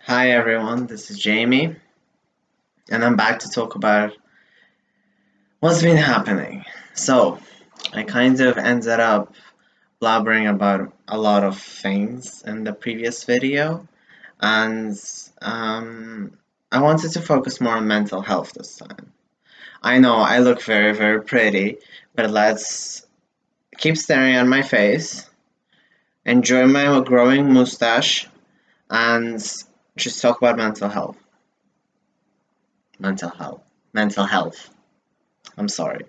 Hi everyone, this is Jamie, and I'm back to talk about what's been happening. So, I kind of ended up blabbering about a lot of things in the previous video, and I wanted to focus more on mental health this time. I know I look very, very pretty, but let's keep staring at my face, enjoy my growing mustache, and just talk about mental health. Mental health. Mental health. I'm sorry.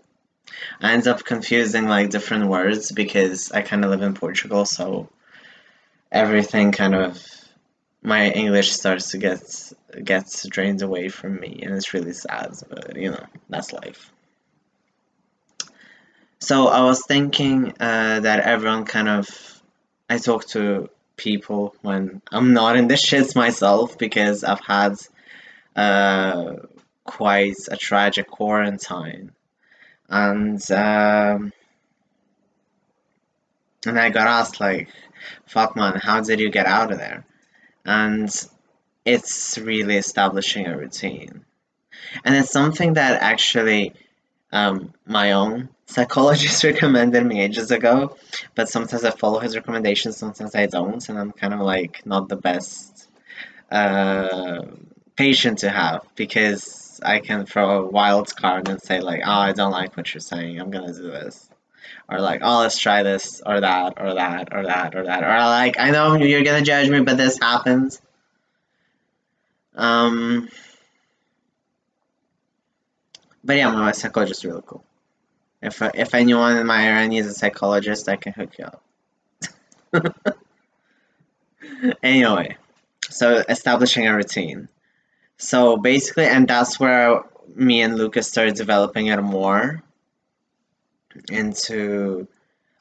I end up confusing like different words because I kind of live in Portugal, so everything kind of my English starts to gets drained away from me, and it's really sad. But that's life. So I was thinking that everyone kind of I talk to people when I'm not in the shits myself because I've had uh, quite a tragic quarantine and and I got asked like, "Fuck man, how did you get out of there?" And it's really establishing a routine, and it's something that actually my own psychologist recommended me ages ago. But sometimes I follow his recommendations, sometimes I don't, and I'm kind of like not the best uh, patient to have because I can throw a wild card and say like, "Oh, I don't like what you're saying. I'm gonna do this." Or like, oh, let's try this or that or that or that or that. Or like, I know you're gonna judge me, but this happens. Um, but yeah, my psychologist is really cool. If anyone in my area needs a psychologist, I can hook you up. Anyway, so establishing a routine. So basically, and that's where me and Lucas started developing it more into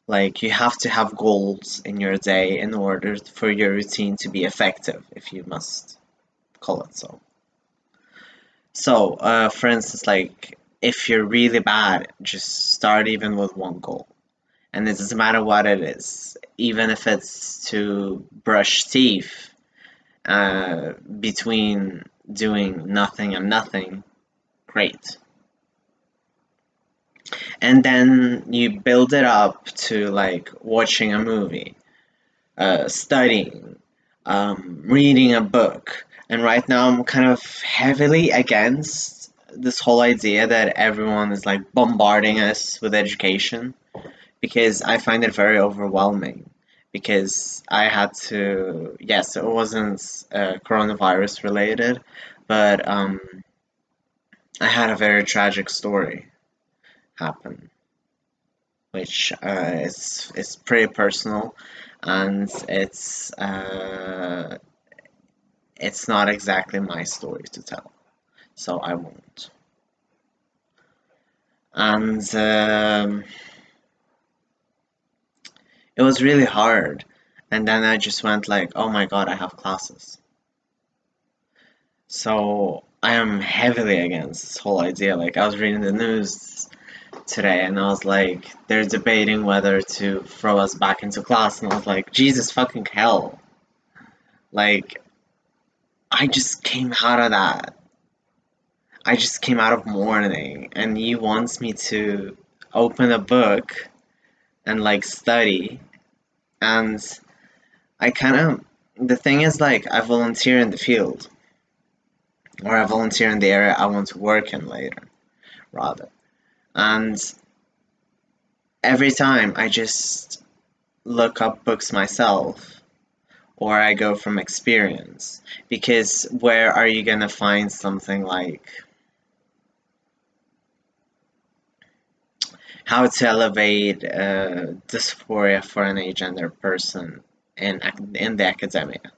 like you have to have goals in your day in order for your routine to be effective, if you must call it so. So, for instance, like if you're really bad, just start even with one goal. And it doesn't matter what it is, even if it's to brush teeth between doing nothing and nothing, great. And then you build it up to like watching a movie, studying, reading a book. And right now, I'm kind of heavily against this whole idea that everyone is like bombarding us with education because I find it very overwhelming. Because I had to, yes, it wasn't coronavirus related, but I had a very tragic story happen, which is pretty personal, and it's not exactly my story to tell, so I won't. And it was really hard. And then I just went like, oh my god, I have classes. So I am heavily against this whole idea. Like I was reading the news today and I was like, they're debating whether to throw us back into class. And I was like, Jesus fucking hell. Like, I just came out of that. I just came out of mourning, and he wants me to open a book and like study. And I kind of, the thing is, like, I volunteer in the field, or I volunteer in the area I want to work in later, rather. And every time I just look up books myself, or I go from experience, because where are you gonna find something like how to elevate dysphoria for an agender person in the academia?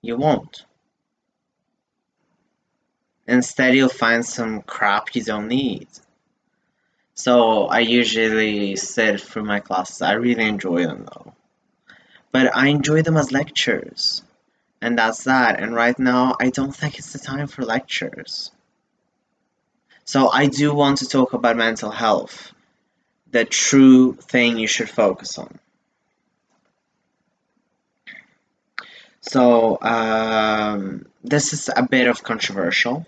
You won't. Instead, you'll find some crap you don't need. So I usually sit through my classes. I really enjoy them though. But I enjoy them as lectures. And that's that. And right now, I don't think it's the time for lectures. So I do want to talk about mental health, the true thing you should focus on. So, this is a bit of controversial.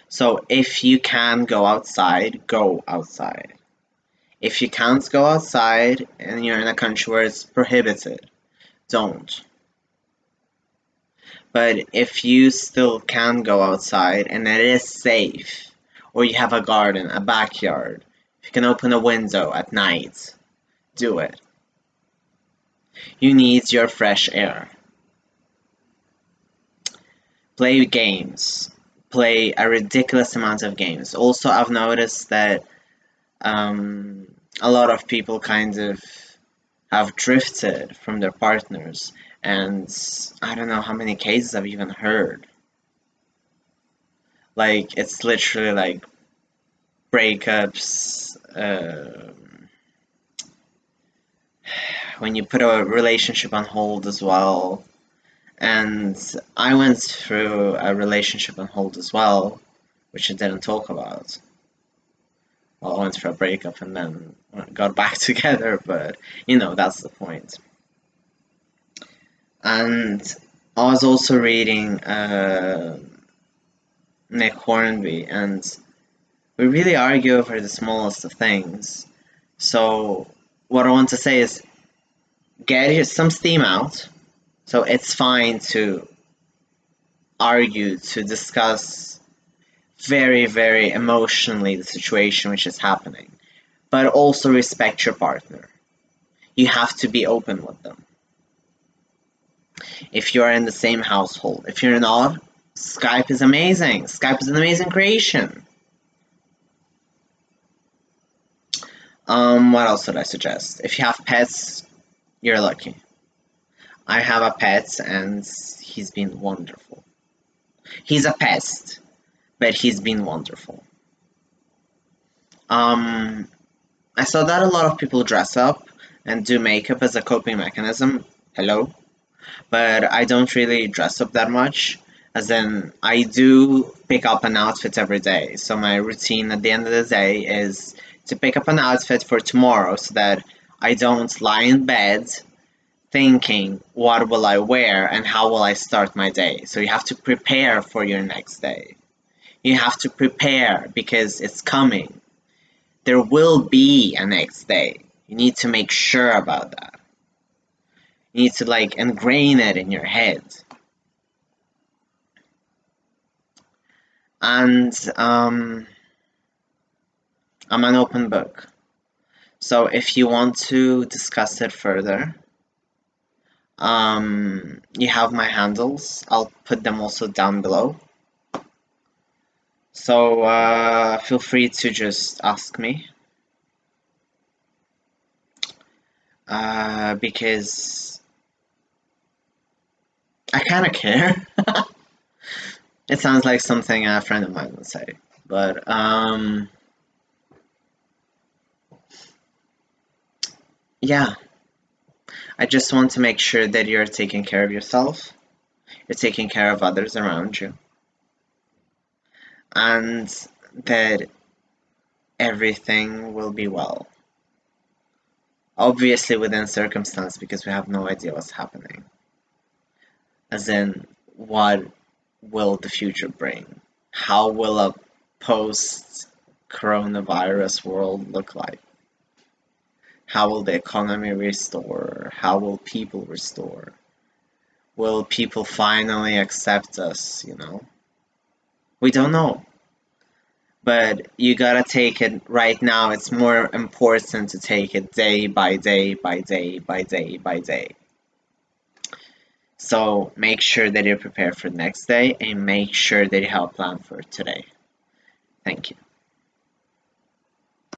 So, if you can go outside, go outside. If you can't go outside and you're in a country where it's prohibited, don't. But if you still can go outside and it is safe, or you have a garden, a backyard, if you can open a window at night, do it. You need your fresh air. Play games. Play a ridiculous amount of games. Also, I've noticed that a lot of people kind of have drifted from their partners, and I don't know how many cases I've even heard. Like, it's literally like breakups, when you put a relationship on hold as well. And I went through a relationship on hold as well, which I didn't talk about. Well, I went through a breakup and then got back together, but you know, that's the point. And I was also reading Nick Hornby, and we really argue over the smallest of things. So, what I want to say is get some steam out. So, it's fine to argue, to discuss very, very emotionally the situation which is happening, but also respect your partner. You have to be open with them. If you're in the same household, if you're not, Skype is amazing. Skype is an amazing creation. What else would I suggest? If you have pets, you're lucky. I have a pet and he's been wonderful. He's a pest, but he's been wonderful. I saw that a lot of people dress up and do makeup as a coping mechanism. Hello? But I don't really dress up that much. As in, I do pick up an outfit every day. So my routine at the end of the day is to pick up an outfit for tomorrow so that I don't lie in bed thinking, what will I wear and how will I start my day? So you have to prepare for your next day. You have to prepare because it's coming. There will be a next day. You need to make sure about that. You need to like ingrain it in your head. And I'm an open book. So if you want to discuss it further, you have my handles. I'll put them also down below. So feel free to just ask me. Because I kind of care. It sounds like something a friend of mine would say. But, yeah. I just want to make sure that you're taking care of yourself. You're taking care of others around you. And that everything will be well. Obviously within circumstance, because we have no idea what's happening. As in, what will the future bring? How will a post-coronavirus world look like? How will the economy restore? How will people restore? Will people finally accept us, you know? We don't know. But you gotta take it right now. It's more important to take it day by day by day by day by day. So make sure that you're prepared for the next day and make sure that you have a plan for today. Thank you.